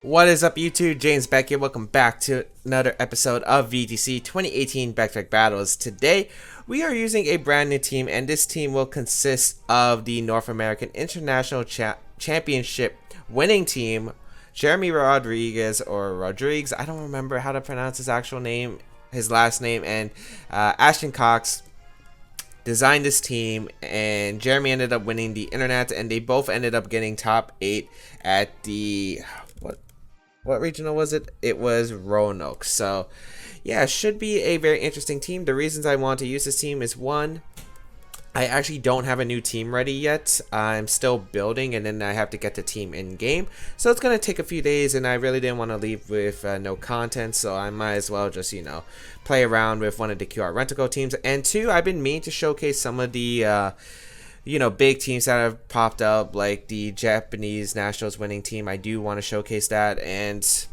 What is up, YouTube? James Baek here. Welcome back to another episode of VGC 2018 Baek Battles. Today, we are using a brand new team, and this team will consist of the North American International Championship winning team, Jeremy Rodriguez, or Rodriguez. I don't remember how to pronounce his actual name, his last name, and Ashton Cox designed this team, and Jeremy ended up winning the internet, and they both ended up getting top 8 at the what regional was it? It was Roanoke. So yeah, should be a very interesting team. The reasons I want to use this team is, one, I actually don't have a new team ready yet. I'm still building, and then I have to get the team in game, so it's gonna take a few days, and I really didn't want to leave with no content, so I might as well just play around with one of the QR Rent-A-Go teams. And two, I've been meaning to showcase some of the big teams that have popped up, like the Japanese Nationals winning team. I do want to showcase that. And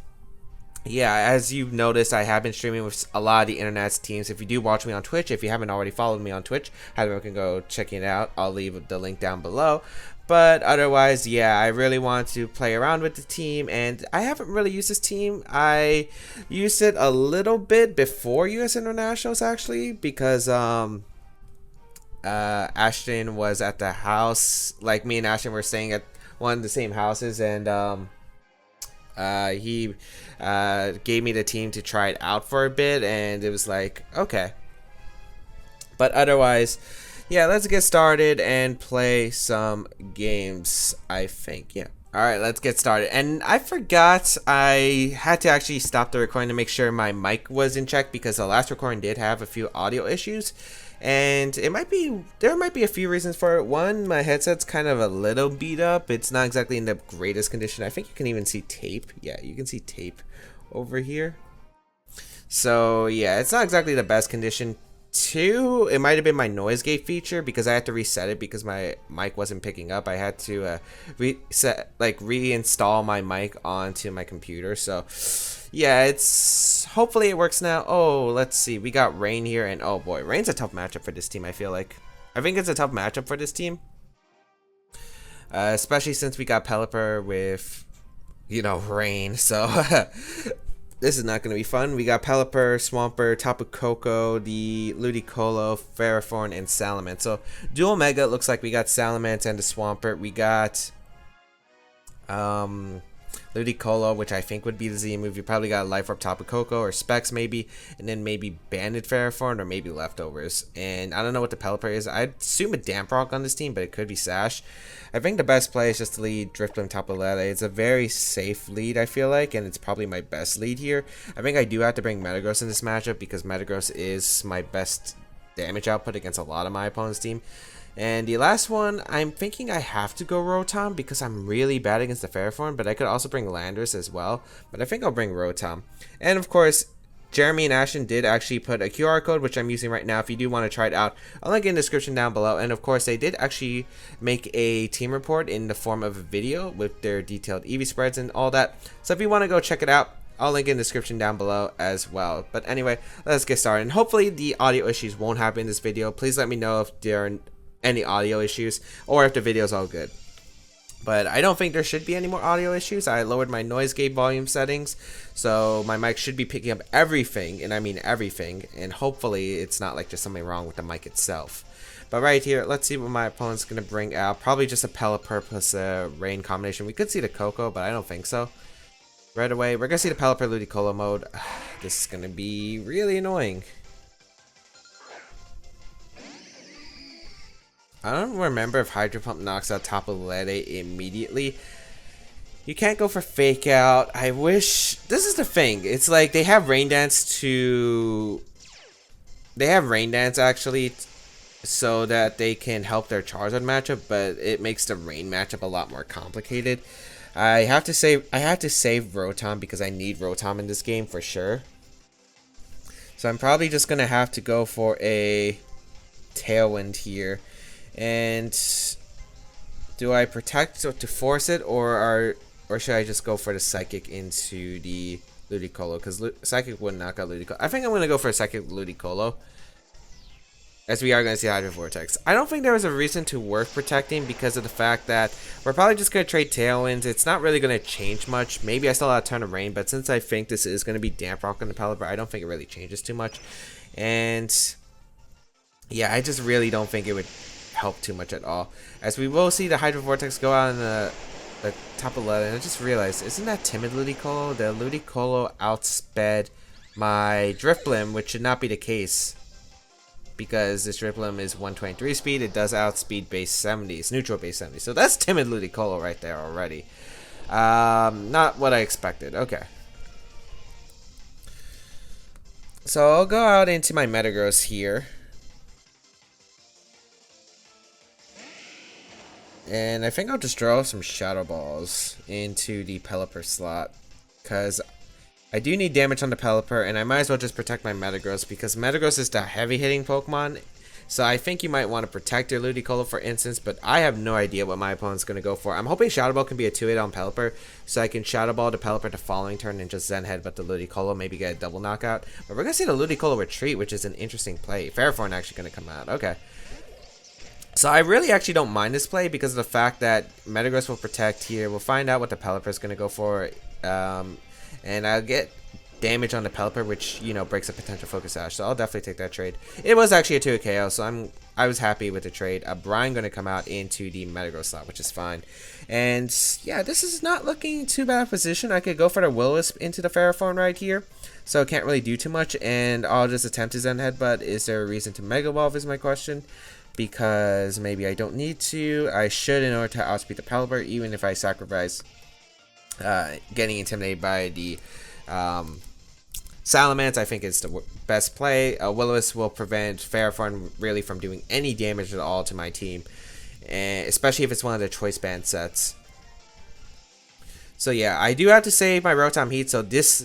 yeah, as you've noticed, I have been streaming with a lot of the internet's teams. If you do watch me on Twitch, if you haven't already followed me on Twitch, you can go check it out. I'll leave the link down below. But otherwise, yeah, I really want to play around with the team, and I haven't really used this team. I used it a little bit before US Internationals, actually, because Ashton was at the house. Like, me and Ashton were staying at one of the same houses, and he gave me the team to try it out for a bit, and it was like, okay. But otherwise, yeah, let's get started and play some games, I think. Yeah. Alright, let's get started. And I forgot I had to actually stop the recording to make sure my mic was in check, because the last recording did have a few audio issues. And there might be a few reasons for it. One, my headset's kind of a little beat up. It's not exactly in the greatest condition. I think you can even see tape. Yeah, you can see tape over here. So yeah, it's not exactly the best condition. Two, it might have been my noise gate feature, because I had to reset it because my mic wasn't picking up. I had to reinstall my mic onto my computer. So yeah, hopefully it works now. Oh, let's see, we got Rain here, and oh boy, Rain's a tough matchup for this team. I think it's a tough matchup for this team, especially since we got Pelipper with Rain. So this is not going to be fun. We got Pelipper, Swampert, Tapu Koko, the Ludicolo, Ferrothorn, and Salamence. So dual mega, it looks like we got Salamence and the Swampert. We got Ludicolo, which I think would be the Z move. You probably got Life Orb, Tapu Koko, or Specs maybe, and then maybe Banded Ferrothorn, or maybe Leftovers. And I don't know what the Pelipper is. I'd assume a Damprock on this team, but it could be Sash. I think the best play is just to lead Drifblim, Tapu Lele. It's a very safe lead, I feel like, and it's probably my best lead here. I think I do have to bring Metagross in this matchup, because Metagross is my best damage output against a lot of my opponent's team. And the last one, I'm thinking I have to go Rotom, because I'm really bad against the Ferrothorn, but I could also bring Landorus as well. But I think I'll bring Rotom. And of course, Jeremy and Ashton did actually put a QR code, which I'm using right now. If you do want to try it out, I'll link in the description down below. And of course, they did actually make a team report in the form of a video with their detailed EV spreads and all that. So if you want to go check it out, I'll link in the description down below as well. But anyway, let's get started. And hopefully the audio issues won't happen in this video. Please let me know if there are any audio issues, or if the video is all good. But I don't think there should be any more audio issues. I lowered my noise gate volume settings, so my mic should be picking up everything, and I mean everything, and hopefully it's not like just something wrong with the mic itself. But right here, let's see what my opponent's going to bring out. Probably just a Pelipper plus a Rain combination. We could see the Koko, but I don't think so. Right away, we're going to see the Pelipper Ludicolo mode. This is going to be really annoying. I don't remember if Hydro Pump knocks out Tapu Lele immediately. You can't go for Fake Out. I wish... This is the thing. It's like they have Rain Dance to... They have Rain Dance, actually, so that they can help their Charizard matchup, but it makes the Rain matchup a lot more complicated. I have to save Rotom, because I need Rotom in this game for sure. So I'm probably just going to have to go for a Tailwind here. And do I protect to force it, or should I just go for the Psychic into the Ludicolo? Because Psychic would knock out Ludicolo. I think I'm going to go for a Psychic Ludicolo. as we are going to see Hydro Vortex. I don't think there was a reason to worth protecting because of the fact that we're probably just going to trade Tailwinds. It's not really going to change much. Maybe I still have a ton of Rain, but since I think this is going to be Damp Rock on the Pelipper, I don't think it really changes too much. And yeah, I just really don't think it would help too much at all. As we will see the Hydro Vortex go out in the top 11, I just realized, isn't that Timid Ludicolo? The Ludicolo outsped my Drifblim, which should not be the case. Because this Drifblim is 123 speed, it does outspeed base 70s, neutral base 70s. So that's Timid Ludicolo right there already. Not what I expected. Okay. So I'll go out into my Metagross here. And I think I'll just draw some Shadow Balls into the Pelipper slot. Because I do need damage on the Pelipper, and I might as well just protect my Metagross, because Metagross is the heavy-hitting Pokemon. So I think you might want to protect your Ludicolo, for instance, but I have no idea what my opponent's going to go for. I'm hoping Shadow Ball can be a 2-hit on Pelipper, so I can Shadow Ball the Pelipper the following turn and just Zen Headbutt the Ludicolo, maybe get a double knockout. But we're going to see the Ludicolo retreat, which is an interesting play. Ferrothorn actually going to come out. Okay. So I really actually don't mind this play because of the fact that Metagross will protect here. We'll find out what the Pelipper is going to go for. And I'll get damage on the Pelipper, which, you know, breaks a potential Focus Sash. So I'll definitely take that trade. It was actually a 2-hit KO, so I was happy with the trade. Brian going to come out into the Metagross slot, which is fine. And yeah, this is not looking too bad of a position. I could go for the Will-O-Wisp into the Ferrothorn right here. So can't really do too much, and I'll just attempt to Zen Headbutt. Is there a reason to Mega Evolve is my question. Because maybe I don't need to. I should in order to outspeed the Pelipper, even if I sacrifice getting intimidated by the Salamence. I think it's the best play. Will-O-Wisp will prevent Ferrothorn really from doing any damage at all to my team, and especially if it's one of the Choice Band sets. So yeah, I do have to save my Rotom Heat, so this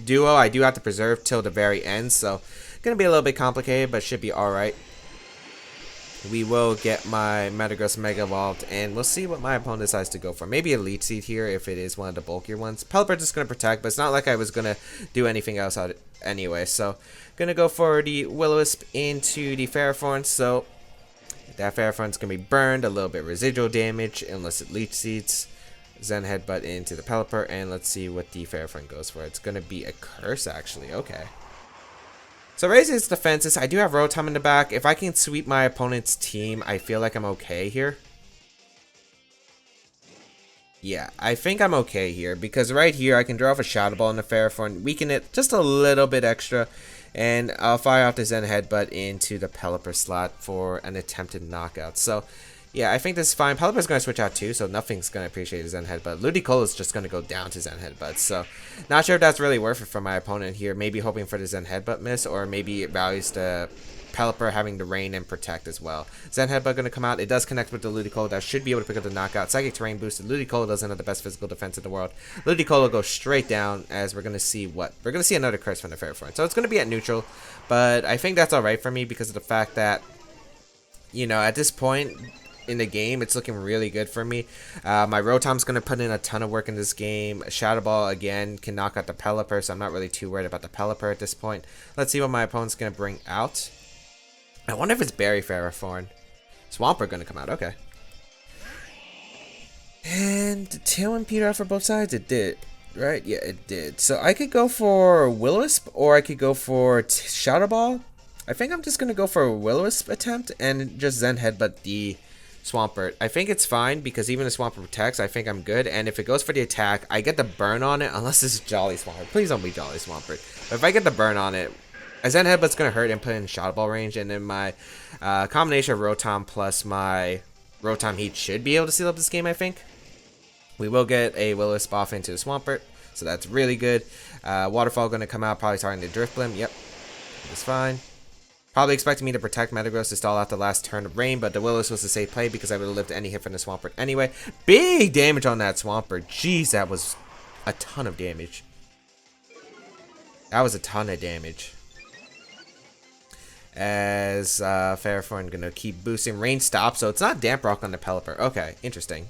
duo I do have to preserve till the very end, so gonna be a little bit complicated, but should be alright. We will get my Metagross Mega Evolved, and we'll see what my opponent decides to go for. Maybe a Leech Seed here if it is one of the bulkier ones. Pelipper just going to protect, but it's not like I was going to do anything else out anyway. So, going to go for the Will-O-Wisp into the Ferrothorn. So, that Ferrothorn's going to be burned, a little bit residual damage, unless it Leech Seeds. Zen Headbutt into the Pelipper, and let's see what the Ferrothorn goes for. It's going to be a Curse, actually. Okay. So raising its defenses, I do have Rotom in the back. If I can sweep my opponent's team, I feel like I'm okay here. Yeah, I think I'm okay here, because right here I can draw off a Shadow Ball in the Ferrothorn, weaken it just a little bit extra, and I'll fire off the Zen Headbutt into the Pelipper slot for an attempted knockout. So yeah, I think this is fine. Pelipper's going to switch out too, so nothing's going to appreciate his Zen Headbutt. Ludicolo is just going to go down to Zen Headbutt, so not sure if that's really worth it for my opponent here. Maybe hoping for the Zen Headbutt miss, or maybe it values the Pelipper having the Rain and Protect as well. Zen Headbutt going to come out. It does connect with the Ludicolo. That should be able to pick up the knockout. Psychic Terrain boosted. Ludicolo doesn't have the best physical defense in the world. Ludicolo goes straight down, as we're going to see what? We're going to see another Curse from the Ferrothorn. So it's going to be at neutral, but I think that's alright for me because of the fact that, you know, at this point in the game, it's looking really good for me. My Rotom's going to put in a ton of work in this game. Shadow Ball, again, can knock out the Pelipper, so I'm not really too worried about the Pelipper at this point. Let's see what my opponent's going to bring out. I wonder if it's Berry Ferrothorn. Swampert going to come out, okay. And did Tailwind peter out for both sides? It did, right? Yeah, it did. So I could go for Will-O-Wisp, or I could go for Shadow Ball. I think I'm just going to go for a Will-O-Wisp attempt and just Zen Headbutt the Swampert. I think it's fine because even if Swampert protects, I think I'm good. And if it goes for the attack, I get the burn on it, unless it's Jolly Swampert. Please don't be Jolly Swampert. But if I get the burn on it, a Zen Headbutt's going to hurt and put in Shadow Ball range. And then my combination of Rotom plus my Rotom Heat should be able to seal up this game, I think. We will get a Will-O-Wisp off into the Swampert, so that's really good. Waterfall going to come out, probably targeting the Drifblim. Yep, it's fine. Probably expecting me to protect Metagross to stall out the last turn of Rain, but the Will-O-Wisp was a safe play because I would have lived any hit from the Swampert anyway. Big damage on that Swampert. Jeez, that was a ton of damage. That was a ton of damage. As Ferrothorn going to keep boosting. Rain stops, so it's not Damp Rock on the Pelipper. Okay, interesting.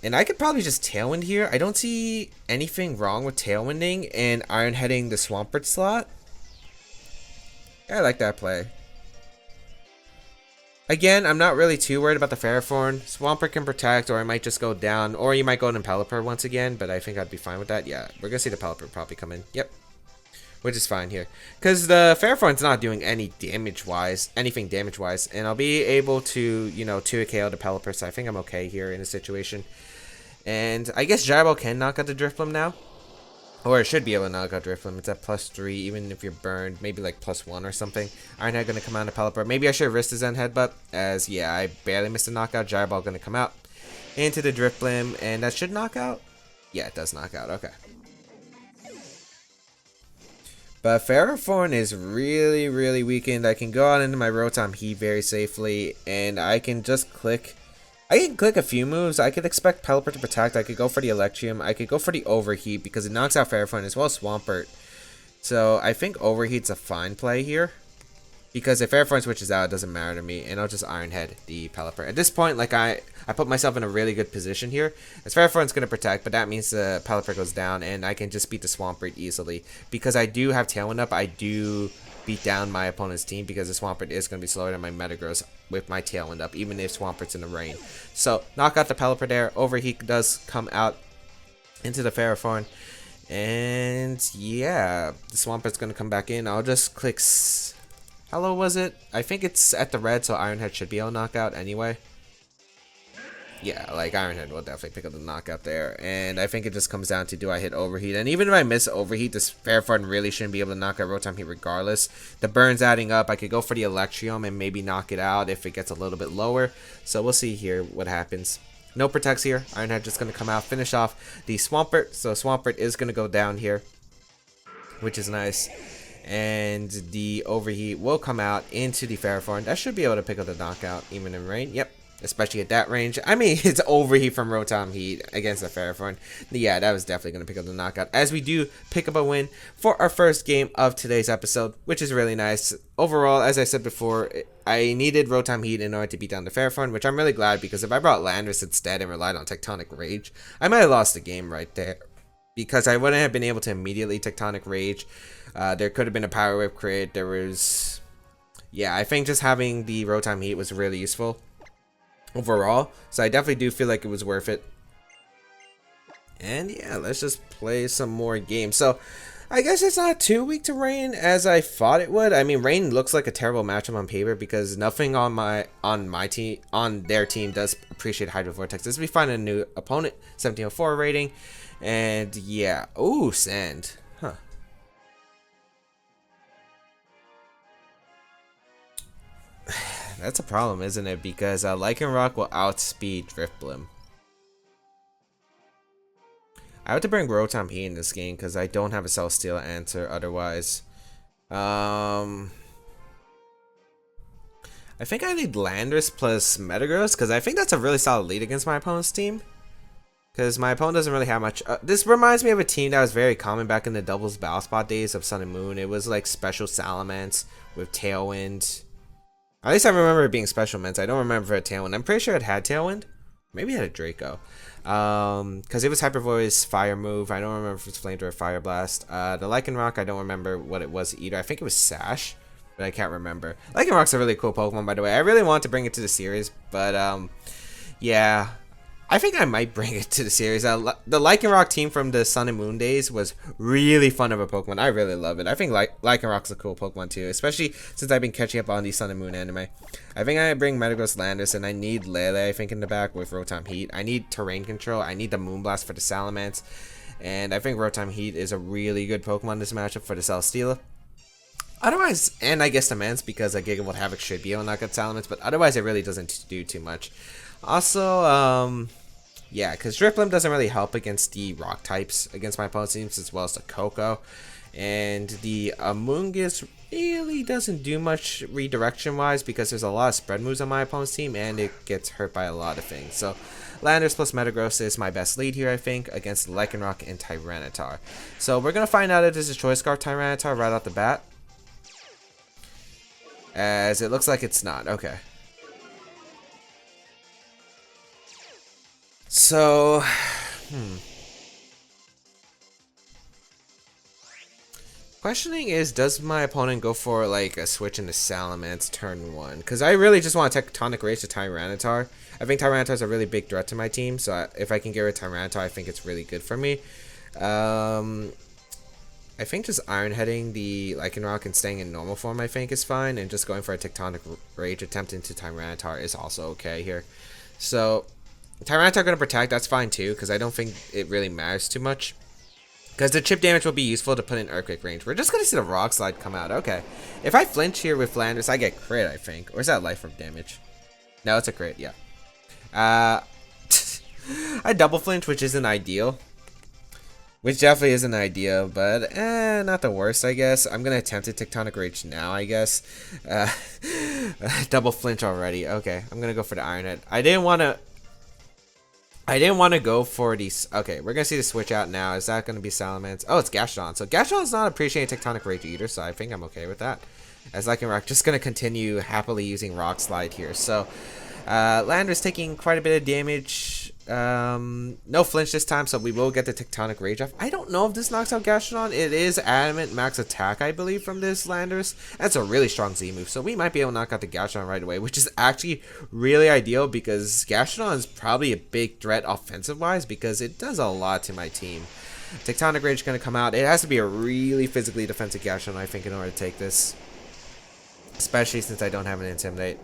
And I could probably just Tailwind here. I don't see anything wrong with Tailwinding and Iron Heading the Swampert slot. Yeah, I like that play. Again, I'm not really too worried about the Ferrothorn. Swampert can protect, or I might just go down, or you might go into Pelipper once again, but I think I'd be fine with that. Yeah, we're going to see the Pelipper probably come in. Yep. Which is fine here. Because the Ferrothorn's not doing any damage-wise, anything damage-wise, and I'll be able to, you know, 2 KO the Pelipper, so I think I'm okay here in this situation. And I guess Gyro can knock out the Drifblim now. Or it should be able to knock out Drifblim. It's at +3, even if you're burned. Maybe like +1 or something. Ironhead going to come out of Pelipper. Maybe I should have risked his Zen Headbutt. As, yeah, I barely missed a knockout. Gyro Ball going to come out into the Drifblim. And that should knock out? Yeah, it does knock out. Okay. But Ferrothorn is really, really weakened. I can go out into my Rotom Heat very safely. And I can just click. I can click a few moves. I could expect Pelipper to protect. I could go for the Electrium. I could go for the Overheat because it knocks out Ferrothorn as well as Swampert. So I think Overheat's a fine play here. Because if Ferrothorn switches out, it doesn't matter to me. And I'll just Ironhead the Pelipper. At this point, like I put myself in a really good position here. As Ferrothorn's going to protect, but that means the Pelipper goes down. And I can just beat the Swampert easily. Because I do have Tailwind up, I do beat down my opponent's team because the Swampert is going to be slower than my Metagross with my Tailwind up, even if Swampert's in the rain. So, knock out the Pelipper there. Overheat does come out into the Ferrothorn. And, yeah, the Swampert's going to come back in. I'll just click... How low was it? I think it's at the red, so Ironhead should be able to knock out anyway. Yeah, like Ironhead will definitely pick up the knockout there. And I think it just comes down to, do I hit Overheat? And even if I miss Overheat, this Ferrothorn really shouldn't be able to knock out Rotom Heat regardless. The burn's adding up. I could go for the Electrium and maybe knock it out if it gets a little bit lower. So we'll see here what happens. No protects here. Ironhead just going to come out, finish off the Swampert. So Swampert is going to go down here, which is nice. And the Overheat will come out into the Ferrothorn. That should be able to pick up the knockout even in rain. Yep. Especially at that range. I mean, it's Overheat from Rotom Heat against the Ferrothorn. Yeah, that was definitely going to pick up the knockout. As we do pick up a win for our first game of today's episode, which is really nice. Overall, as I said before, I needed Rotom Heat in order to beat down the Ferrothorn, which I'm really glad because if I brought Landorus instead and relied on Tectonic Rage, I might have lost the game right there. Because I wouldn't have been able to immediately Tectonic Rage. There could have been a Power Whip crit. There was... Yeah, I think just having the Rotom Heat was really useful overall, so I definitely do feel like it was worth it. And yeah, let's just play some more games. So I guess it's not too weak to Rain as I thought it would. I mean, Rain looks like a terrible matchup on paper because nothing on their team does appreciate Hydro Vortex. As we find a new opponent, 1704 rating, and yeah, ooh, Sand, huh? That's a problem, isn't it? Because Lycanroc will outspeed Drifblim. I have to bring Rotom Heat in this game because I don't have a Celesteal answer otherwise. I think I need Landorus plus Metagross because I think that's a really solid lead against my opponent's team. Because my opponent doesn't really have much. This reminds me of a team that was very common back in the doubles battle spot days of Sun and Moon. It was like special Salamence with Tailwind. At least I remember it being special Ments. I don't remember a Tailwind. I'm pretty sure it had Tailwind. Maybe it had a Draco. Because it was Hyper Voice, Fire Move. I don't remember if it was Flamethrower, Fire Blast. The Lycanroc, I don't remember what it was either. I think it was Sash, but I can't remember. Lycanroc's a really cool Pokemon, by the way. I really want to bring it to the series, but yeah. I think I might bring it to the series. The Lycanroc team from the Sun and Moon days was really fun of a Pokemon. I really love it. I think Lycanroc's a cool Pokemon too, especially since I've been catching up on the Sun and Moon anime. I think I bring Metagross, Landorus, and I need Lele, I think, in the back with Rotom Heat. I need Terrain Control. I need the Moonblast for the Salamence. And I think Rotom Heat is a really good Pokemon in this matchup for the Celesteela. Otherwise, and I guess the Mance, because a Gigavolt Havoc should be able to knock out Salamence, but otherwise it really doesn't do too much. Also, yeah, because Drifblim doesn't really help against the rock types against my opponent's teams, as well as the Coco. And the Amoonguss really doesn't do much redirection-wise because there's a lot of spread moves on my opponent's team, and it gets hurt by a lot of things. So, Landorus plus Metagross is my best lead here, I think, against Lycanroc and Tyranitar. So, we're going to find out if this is Choice Scarf Tyranitar right off the bat. As it looks like it's not. Okay. So, Questioning is, does my opponent go for like a switch into Salamence turn 1? Because I really just want to Tectonic Rage to Tyranitar. I think Tyranitar is a really big threat to my team, so if I can get rid of Tyranitar, I think it's really good for me. I think just Iron Heading the Lycanroc and staying in normal form I think is fine, and just going for a Tectonic Rage attempt into Tyranitar is also okay here. So Tyranitar going to protect, that's fine too, because I don't think it really matters too much. Because the chip damage will be useful to put in Earthquake range. We're just going to see the Rock Slide come out. Okay. If I flinch here with Landorus, I get crit, I think. Or is that Life Orb damage? No, it's a crit, yeah. I double flinch, which isn't ideal. Which definitely isn't ideal, but not the worst, I guess. I'm going to attempt a Tectonic Rage now, I guess. Double flinch already. Okay, I'm going to go for the Iron Head. I didn't want to go for these. Okay, we're going to see the switch out now. Is that going to be Salamence? Oh, it's Gastrodon. So Gastrodon's not appreciating Tectonic Rage either, so I think I'm okay with that. As Lycanroc just going to continue happily using Rock Slide here. So Landorus taking quite a bit of damage. No flinch this time, so we will get the Tectonic Rage off. I don't know if this knocks out Gastrodon. It is Adamant Max Attack, I believe, from this Landorus. That's a really strong Z move, so we might be able to knock out the Gastrodon right away, which is actually really ideal because Gastrodon is probably a big threat offensive-wise because it does a lot to my team. Tectonic Rage is going to come out. It has to be a really physically defensive Gastrodon, I think, in order to take this. Especially since I don't have an Intimidate.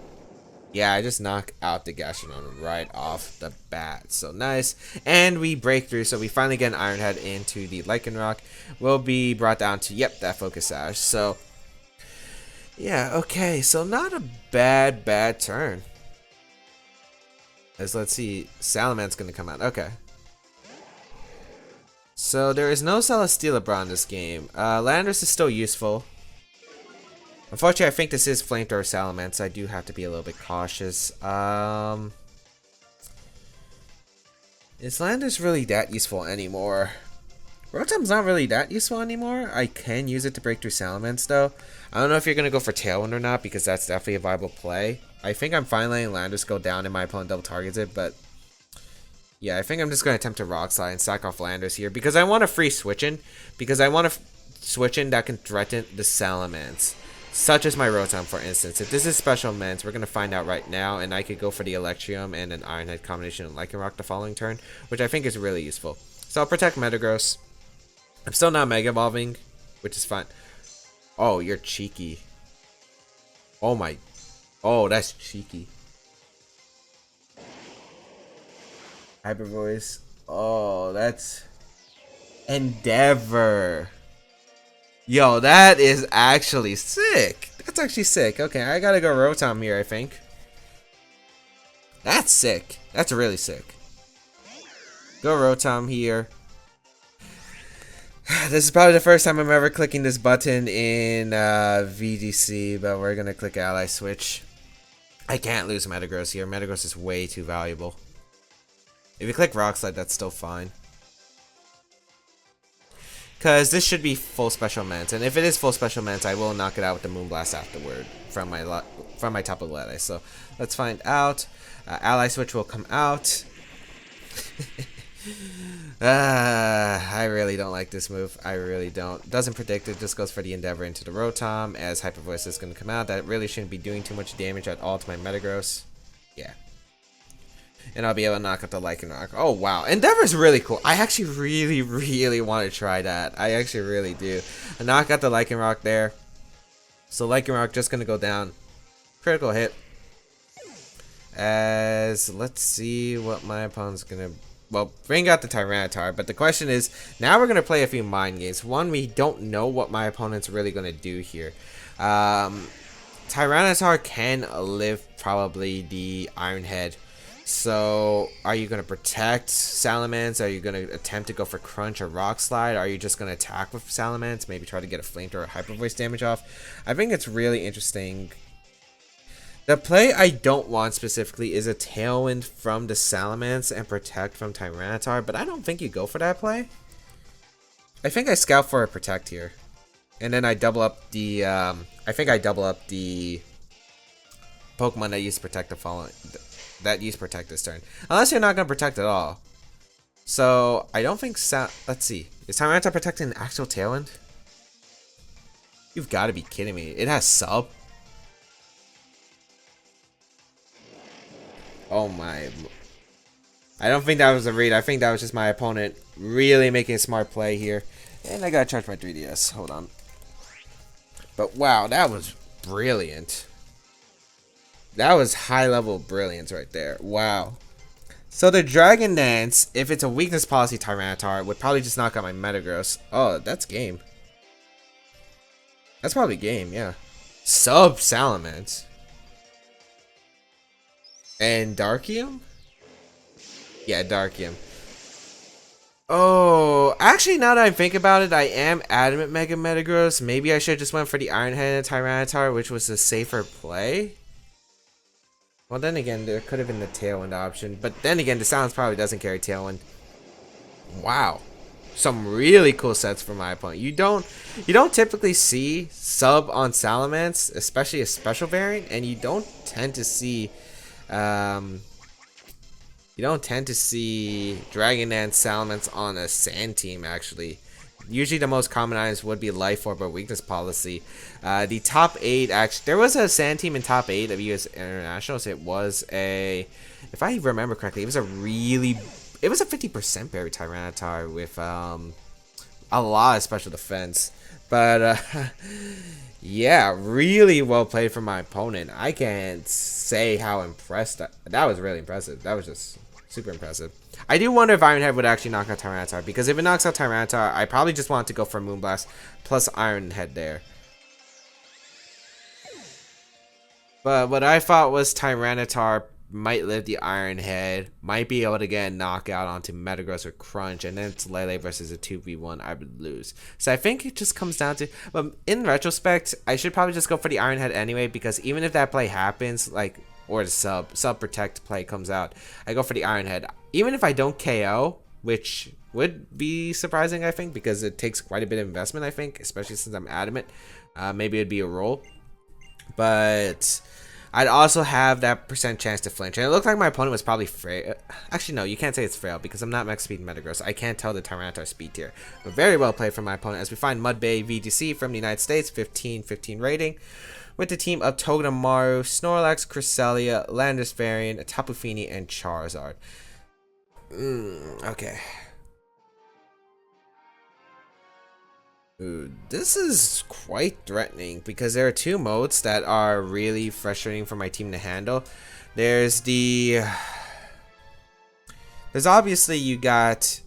Yeah, I just knock out the Gastrodon right off the bat. So nice. And we break through. So we finally get an Iron Head into the Lycanroc. Will be brought down to, yep, that Focus Sash. So, yeah, okay. So not a bad turn. As let's see. Salamance's going to come out. Okay. So there is no Celesteela in this game. Landorus is still useful. Unfortunately, I think this is Flamethrower Salamence. I do have to be a little bit cautious. Is Landorus really that useful anymore? Rotom's not really that useful anymore. I can use it to break through Salamence, though. I don't know if you're going to go for Tailwind or not, because that's definitely a viable play. I think I'm fine letting Landorus go down and my opponent double targets it, but yeah, I think I'm just going to attempt to Rock Slide and sack off Landorus here, because I want a free switch-in, because I want a switch-in that can threaten the Salamence. Such as my Rotom, for instance. If this is Special Ments, we're going to find out right now, and I could go for the Electrium and an Iron Head combination of Lycanroc the following turn, which I think is really useful. So I'll protect Metagross. I'm still not Mega Evolving, which is fine. Oh, you're cheeky. Oh my. Oh, that's cheeky. Hyper Voice. Oh, that's Endeavor. Yo, that is actually sick. That's actually sick. Okay, I gotta go Rotom here, I think. That's sick. That's really sick. Go Rotom here. This is probably the first time I'm ever clicking this button in VGC, but we're gonna click Ally Switch. I can't lose Metagross here. Metagross is way too valuable. If you click Rock Slide, that's still fine. Because this should be full Special Ments, and if it is full Special Ments, I will knock it out with the Moonblast afterward from my top of Ally. So let's find out. Ally Switch will come out. I really don't like this move. I really don't. Doesn't predict it, just goes for the Endeavor into the Rotom, as Hyper Voice is going to come out. That really shouldn't be doing too much damage at all to my Metagross. Yeah. And I'll be able to knock out the Lycanroc. Oh, wow. Endeavor's really cool. I actually really want to try that. I actually really do. I knock out the Lycanroc there. So Lycanroc just going to go down. Critical hit. As, let's see what my opponent's going to... Well, bring out the Tyranitar. But the question is, now we're going to play a few mind games. One, we don't know what my opponent's really going to do here. Tyranitar can live probably the Iron Head. So, are you going to protect Salamence? Are you going to attempt to go for Crunch or Rock Slide? Are you just going to attack with Salamence? Maybe try to get a Flamethrower or Hyper Voice damage off? I think it's really interesting. The play I don't want specifically is a Tailwind from the Salamence and protect from Tyranitar, but I don't think you go for that play. I think I scout for a Protect here. And then I double up the, I think I double up the Pokemon that use Protect the following... that use Protect this turn. Unless you're not going to Protect at all. So, I don't think... Let's see. Is Tyranitar protecting an actual Tailwind? You've got to be kidding me. It has sub. Oh my. I don't think that was a read. I think that was just my opponent really making a smart play here. And I gotta charge my 3DS. Hold on. But wow, that was brilliant. That was high level brilliance right there. Wow. So the Dragon Dance, if it's a weakness policy Tyranitar, would probably just knock out my Metagross. Oh, that's game. That's probably game, yeah. Sub Salamence. And Darkium? Yeah, Darkium. Oh, actually, now that I think about it, I am adamant Mega Metagross. Maybe I should have just went for the Iron Head and Tyranitar, which was a safer play. Well, then again, there could have been the Tailwind option. But then again, the Silence probably doesn't carry Tailwind. Wow. Some really cool sets for my opponent. You don't typically see sub on Salamence, especially a special variant, and you don't tend to see Dragon Dance Salamence on a Sand team, actually. Usually the most common items would be Life Orb or Weakness Policy. The top 8, actually, there was a Sand team in top 8 of US Internationals. It was a, if I remember correctly, it was a 50% berry Tyranitar with a lot of special defense. But yeah, really well played from my opponent. I can't say how impressed. That was really impressive. That was just super impressive. I do wonder if Iron Head would actually knock out Tyranitar, because if it knocks out Tyranitar, I probably just want to go for Moonblast plus Iron Head there. But what I thought was Tyranitar might live the Iron Head, might be able to get a knockout onto Metagross or Crunch, and then it's Lele versus a 2v1, I would lose. So I think it just comes down to, but in retrospect, I should probably just go for the Iron Head anyway, because even if that play happens, like, or the sub protect play comes out, I go for the Iron Head. Even if I don't KO, which would be surprising, I think, because it takes quite a bit of investment, I think, especially since I'm adamant. Maybe it'd be a roll. But I'd also have that percent chance to flinch. And it looked like my opponent was probably frail. Actually, no, you can't say it's frail because I'm not max speed Metagross. I can't tell the Tyranitar speed tier. But very well played from my opponent as we find Mudbay VGC from the United States, 15-15 rating. With the team of Togedemaru, Snorlax, Cresselia, Landorus variant, Tapu Fini, and Charizard. Okay. Ooh, this is quite threatening because there are two modes that are really frustrating for my team to handle. There's obviously you got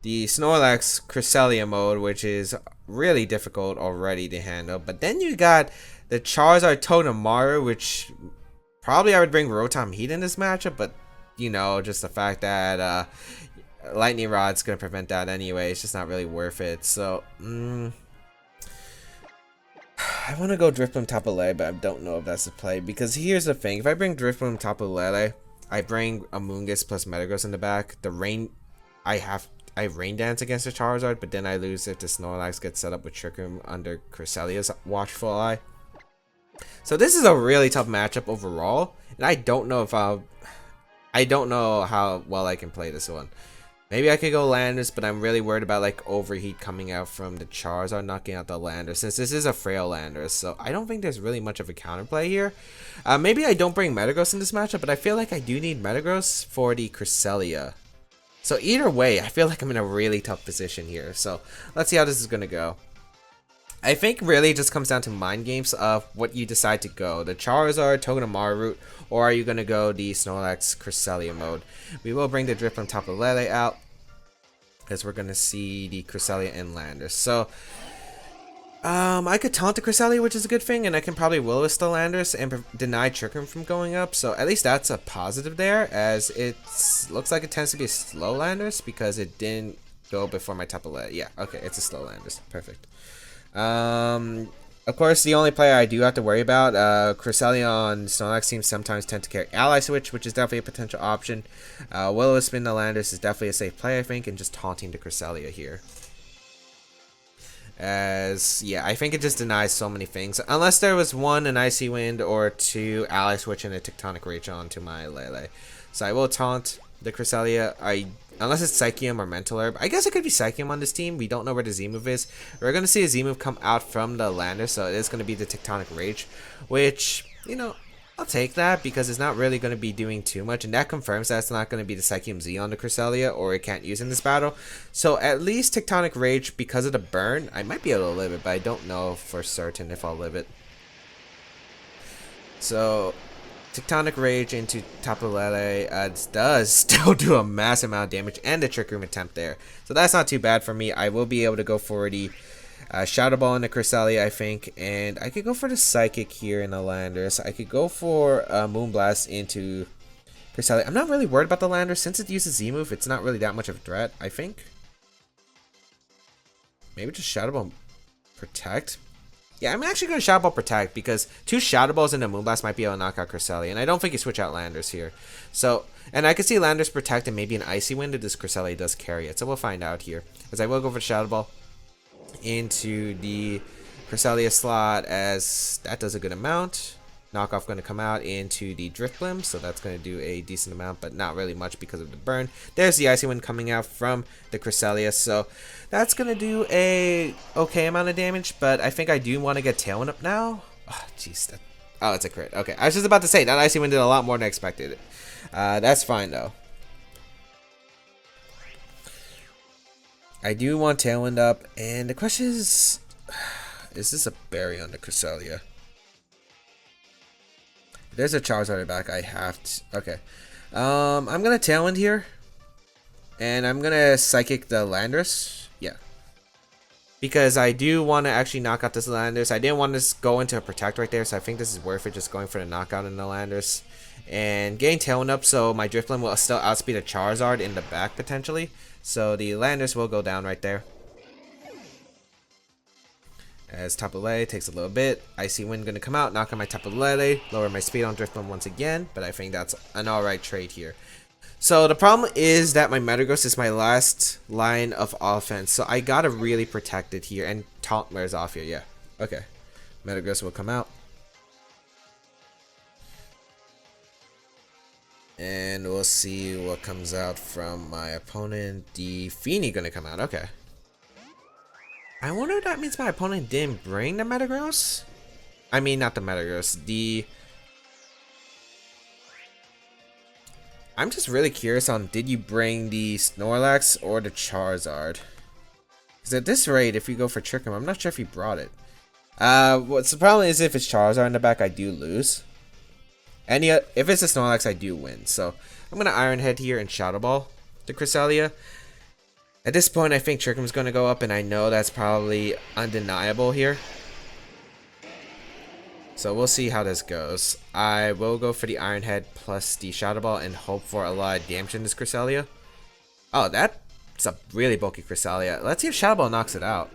the Snorlax Cresselia mode, which is really difficult already to handle, but then you got the Charizard Togedemaru, which probably I would bring Rotom Heat in this matchup, but you know, just the fact that Lightning Rod's gonna prevent that anyway. It's just not really worth it. So I want to go Drifblim Tapu Lele, but I don't know if that's the play, because here's the thing: if I bring Drifblim Tapu Lele, I bring Amoonguss plus Metagross in the back. I Rain Dance against the Charizard, but then I lose if the Snorlax gets set up with Trick Room under Cresselia's Watchful Eye. So this is a really tough matchup overall, and I don't know how well I can play this one. Maybe I could go Landorus, but I'm really worried about like overheat coming out from the Charizard knocking out the Landorus, since this is a frail Landorus. So I don't think there's really much of a counterplay here. Maybe I don't bring Metagross in this matchup, but I feel like I do need Metagross for the Cresselia. So either way, I feel like I'm in a really tough position here. So let's see how this is gonna go. I think really it just comes down to mind games of what you decide to go. The Charizard, Togedemaru route, or are you going to go the Snorlax Cresselia mode? We will bring the Drifblim Tapu Lele out, because we're going to see the Cresselia and Landorus. So, I could taunt the Cresselia, which is a good thing, and I can probably Will-O-Wisp the Landorus and deny Trick Room from going up. So at least that's a positive there, as it looks like it tends to be a slow Landorus because it didn't go before my Tapu Lele. Yeah, okay, it's a slow Landorus. Perfect. Of course, the only player I do have to worry about, Cresselia on Snorlax teams sometimes tend to carry Ally Switch, which is definitely a potential option. Will-O-Wisp in the Landorus is definitely a safe play, I think, and just taunting the Cresselia here. As, yeah, I think it just denies so many things. Unless there was one, an Icy Wind, or two, Ally Switch and a Tectonic Rage onto my Lele. So I will taunt. the Cresselia. Unless it's Psychium or Mental Herb. I guess it could be Psychium on this team. We don't know where the Z-move is. We're going to see a Z-move come out from the lander, so it is going to be the Tectonic Rage, which, you know, I'll take that because it's not really going to be doing too much, and that confirms that it's not going to be the Psychium Z on the Cresselia, or it can't use in this battle. So at least Tectonic Rage, because of the burn, I might be able to live it, but I don't know for certain if I'll live it. So Tectonic Rage into Tapu Lele does still do a massive amount of damage, and the Trick Room attempt there. So that's not too bad for me. I will be able to go for the Shadow Ball in the Cresselia, I think, and I could go for the Psychic here in the Landers. I could go for Moonblast into Cresselia. I'm not really worried about the Lander since it uses Z-move. It's not really that much of a threat, I think. Maybe just Shadow Ball Protect. Yeah, I'm actually going to Shadow Ball Protect because 2 Shadow Balls and a Moonblast might be able to knock out Cresselia, and I don't think you switch out Landers here. So, and I could see Landers Protect and maybe an Icy Wind if this Cresselia does carry it. So we'll find out here, as I will go for Shadow Ball into the Cresselia slot, as that does a good amount. Knockoff going to come out into the Drifblim, so that's going to do a decent amount, but not really much because of the burn. There's the Icy Wind coming out from the Cresselia, so that's going to do a okay amount of damage, but I think I do want to get Tailwind up now. Oh, jeez. Oh, it's a crit. Okay, I was just about to say, that Icy Wind did a lot more than I expected. That's fine, though. I do want Tailwind up, and the question is this a berry on the Cresselia? There's a Charizard back. I have to. Okay. I'm gonna Tailwind here, and I'm gonna Psychic the Landorus. Yeah. Because I do want to actually knock out this Landorus. I didn't want to go into a Protect right there, so I think this is worth it. Just going for the knockout in the Landorus and getting Tailwind up, so my Drifblim will still outspeed a Charizard in the back potentially. So the Landorus will go down right there. As Tapu Lele takes a little bit. Icy Wind going to come out, knock on my Tapu Lele, lower my speed on Drifblim once again, but I think that's an alright trade here. So the problem is that my Metagross is my last line of offense, so I gotta really protect it here, and Taunt wears off here, yeah. Okay, Metagross will come out. And we'll see what comes out from my opponent. The Feeny going to come out, okay. I wonder if that means my opponent didn't bring the Metagross? I mean, not the Metagross. I'm just really curious on, did you bring the Snorlax or the Charizard? Because at this rate, if you go for Trick Room, I'm not sure if he brought it. What's the problem is if it's Charizard in the back, I do lose. And if it's a Snorlax, I do win. So I'm going to Iron Head here and Shadow Ball the Cresselia. At this point, I think Trick Room's going to go up, and I know that's probably undeniable here. So we'll see how this goes. I will go for the Iron Head plus the Shadow Ball and hope for a lot of damage in this Cresselia. Oh, that's a really bulky Cresselia. Let's see if Shadow Ball knocks it out.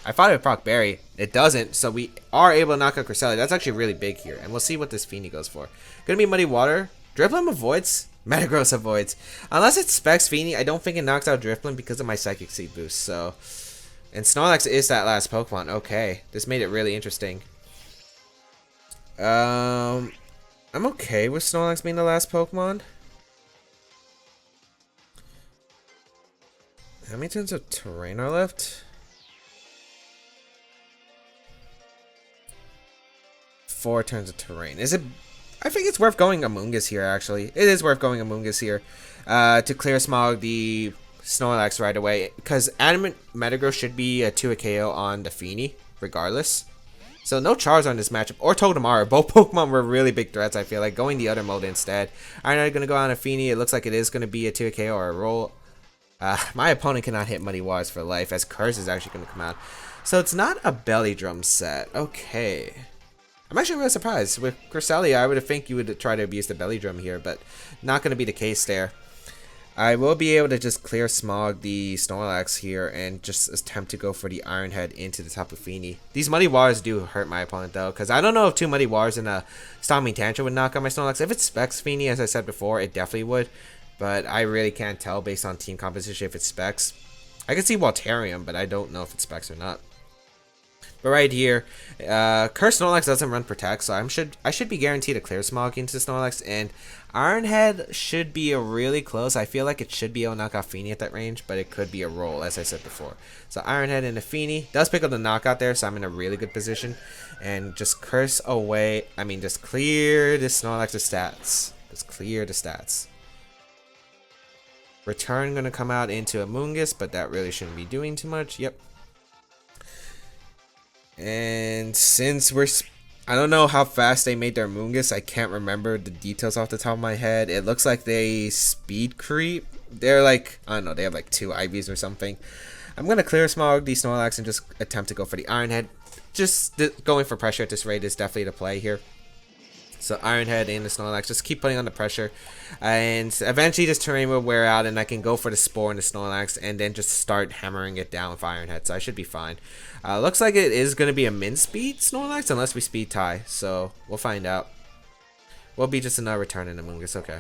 I thought it would proc Berry. It doesn't, so we are able to knock out Cresselia. That's actually really big here, and we'll see what this Feeny goes for. Gonna be Muddy Water. Drifblim avoids. Metagross avoids. Unless it specs Feeny, I don't think it knocks out Drifblim because of my Psychic Seed boost. So, and Snorlax is that last Pokemon. Okay, this made it really interesting. I'm okay with Snorlax being the last Pokemon. How many turns of terrain are left? 4 turns of terrain. Is it? I think it's worth going Amoonguss here, actually. It is worth going Amoonguss here to clear Smog the Snorlax right away. Because Adamant Metagross should be a 2 KO on the Feeny, regardless. So no Charizard in this matchup, or Togedemaru. Both Pokemon were really big threats, I feel like. Going the other mode instead. I'm not going to go on a Feeny. It looks like it is going to be a 2 KO or a roll. My opponent cannot hit Muddy Waters for life, as Curse is actually going to come out. So it's not a Belly Drum set. Okay. I'm actually really surprised. With Cresselia, I would think you would try to abuse the Belly Drum here, but not going to be the case there. I will be able to just clear Smog the Snorlax here and just attempt to go for the Iron Head into the Tapu Fini. These Muddy Waters do hurt my opponent though, because I don't know if 2 Muddy Waters and a Stomping Tantrum would knock out my Snorlax. If it specs Fini, as I said before, it definitely would, but I really can't tell based on team composition if it specs. I can see Waltarium, but I don't know if it specs or not. But right here, Curse Snorlax doesn't run Protect, so I should be guaranteed a Clear Smog into Snorlax, and Ironhead should be a really close. I feel like it should be able to knock out Feeny at that range, but it could be a roll, as I said before. So Ironhead into Feeny does pick up the knockout there, so I'm in a really good position, and just curse away. I mean, just clear this Snorlax's stats. Just clear the stats. Return gonna come out into Amoonguss, but that really shouldn't be doing too much. Yep. And since I don't know how fast they made their Amoonguss. I can't remember the details off the top of my head. It looks like they speed creep. They're like, I don't know, they have like 2 IVs or something. I'm going to Clear Smog the Snorlax and just attempt to go for the Ironhead. Just going for pressure at this rate is definitely the play here. So Ironhead and the Snorlax, just keep putting on the pressure. And eventually this terrain will wear out and I can go for the Spore and the Snorlax and then just start hammering it down with Ironhead. So I should be fine. Looks like it is going to be a min speed Snorlax unless we speed tie. So we'll find out. Will be just another return in Amoonguss. Okay.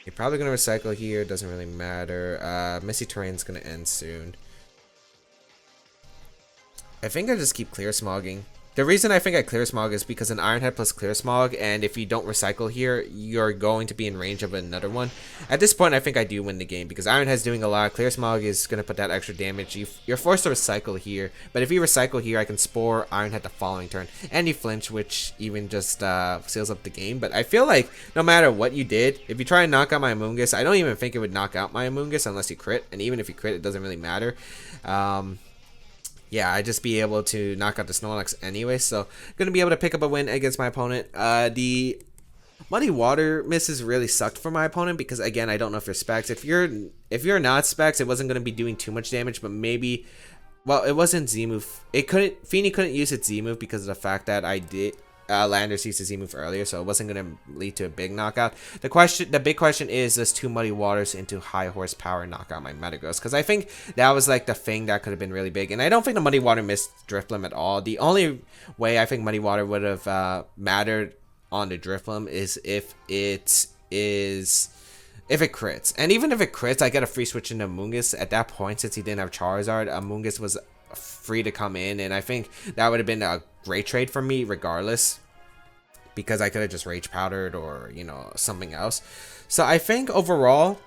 You're probably going to recycle here. Doesn't really matter. Misty Terrain's going to end soon. I think I just keep Clear Smogging. The reason I think I Clear Smog is because an Ironhead plus Clear Smog, and if you don't recycle here, you're going to be in range of another one. At this point, I think I do win the game because Ironhead's doing a lot. Clear Smog is going to put that extra damage. You're forced to recycle here, but if you recycle here, I can Spore Ironhead the following turn, and you flinch, which even just seals up the game. But I feel like no matter what you did, if you try and knock out my Amoonguss, I don't even think it would knock out my Amoonguss unless you crit, and even if you crit, it doesn't really matter. Yeah, I'd just be able to knock out the Snorlax anyway, so gonna be able to pick up a win against my opponent. The Muddy Water misses really sucked for my opponent because again, I don't know if you're specs. If you're not specs, it wasn't gonna be doing too much damage, but maybe, well, it wasn't Z move. Feeny couldn't use its Z move because of the fact that I did. Landers used his Z move earlier, so it wasn't going to lead to a big knockout. The big question is, does 2 Muddy Waters into high horsepower knock out my Metagross? Because I think that was like the thing that could have been really big, and I don't think the Muddy Water missed Drifblim at all. The only way I think Muddy Water would have mattered on the Drifblim is if it crits, and even if it crits, I get a free switch into Amoonguss. At that point, since he didn't have Charizard, Amoonguss was free to come in, and I think that would have been a great trade for me regardless, because I could have just Rage Powdered or, you know, something else. So I think overall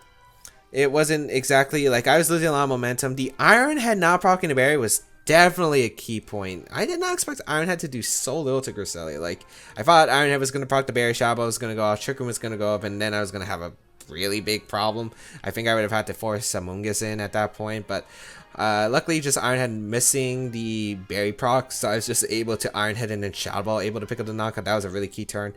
it wasn't exactly like I was losing a lot of momentum. The Ironhead not proccing the berry was definitely a key point. I did not expect Ironhead to do so little to Griseli. Like, I thought Ironhead was going to proc the berry, Shabo was going to go off, Trick Room was going to go up, and then I was going to have a really big problem. I think I would have had to force Amoonguss in at that point, but luckily just Ironhead missing the berry proc, so I was just able to Ironhead and then Shadow Ball, able to pick up the knockout. That was a really key turn.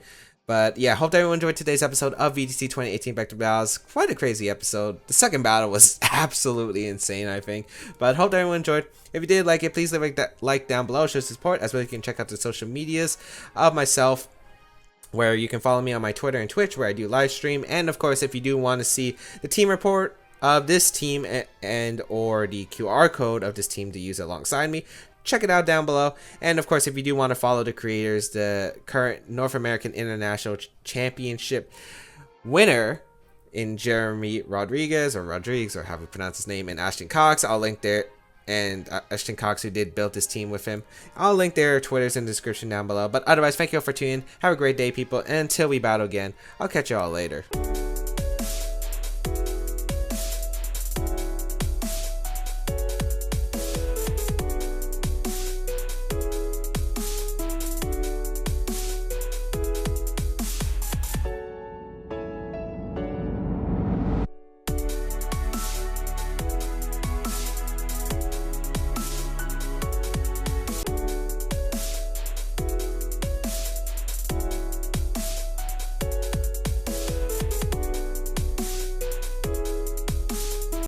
But yeah, hope everyone enjoyed today's episode of VGC 2018 Back to Battles. Quite a crazy episode. The second battle was absolutely insane, I think. But hope everyone enjoyed. If you did like it, please leave a like down below, show support, as well as you can check out the social medias of myself, where you can follow me on my Twitter and Twitch, where I do live stream. And of course, if you do want to see the team report of this team and or the QR code of this team to use alongside me, check it out down below. And of course, if you do want to follow the creators, the current North American International Championship winner in Jeremy Rodriguez, or Rodriguez, or however you pronounce his name, and Ashton Cox, I'll link there. And Ashton Cox, who did build this team with him, I'll link their Twitters in the description down below. But otherwise, thank you all for tuning in. Have a great day, people, and until we battle again, I'll catch you all later.